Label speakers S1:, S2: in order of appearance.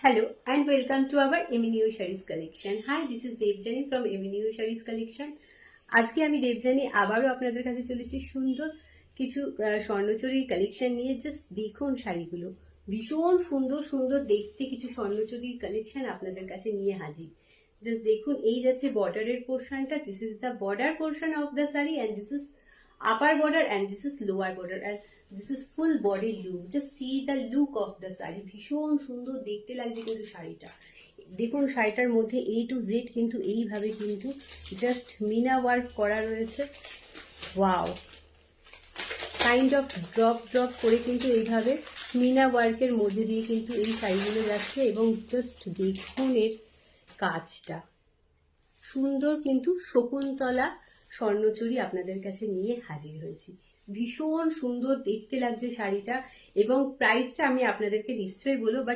S1: Hello and welcome to our Emineo Sharis collection. Hi, this is Devjani from Emineo Sharis collection. আজকে আমি দেবজানি আবারও আপনাদের কাছে চলেছি সুন্দর কিছু স্বর্ণচুরির কালেকশন নিয়ে। জাস্ট দেখুন শাড়িগুলো, ভীষণ সুন্দর সুন্দর দেখতে কিছু স্বর্ণচুরির কালেকশন আপনাদের কাছে নিয়ে হাজির। জাস্ট দেখুন, এই যাচ্ছে বর্ডারের পোর্শনটা, this is the border portion of the sari and this is upper border and this is lower border and this is full body look. Just see the look of the sari, ভীষণ সুন্দর দেখতে লাগছে কিন্তু শাড়িটা। দেখুন শাড়িটার মধ্যে A to Z কিন্তু এইভাবে কিন্তু জাস্ট মিনা ওয়ার্ক করা রয়েছে। Wow, kind of drop drop করে কিন্তু এইভাবে মিনা ওয়ার্কের মধ্যে দিয়ে কিন্তু এই শাড়িগুলো যাচ্ছে এবং জাস্ট দেখুন এর কাজটা সুন্দর। কিন্তু শকুন্তলা স্বর্ণচুরি আপনাদের কাছে নিয়ে হাজির হয়েছি। ভীষণ সুন্দর দেখতে লাগছে শাড়িটা এবং প্রাইসটা আমি আপনাদেরকে নিশ্চয়ই বলবো, বাট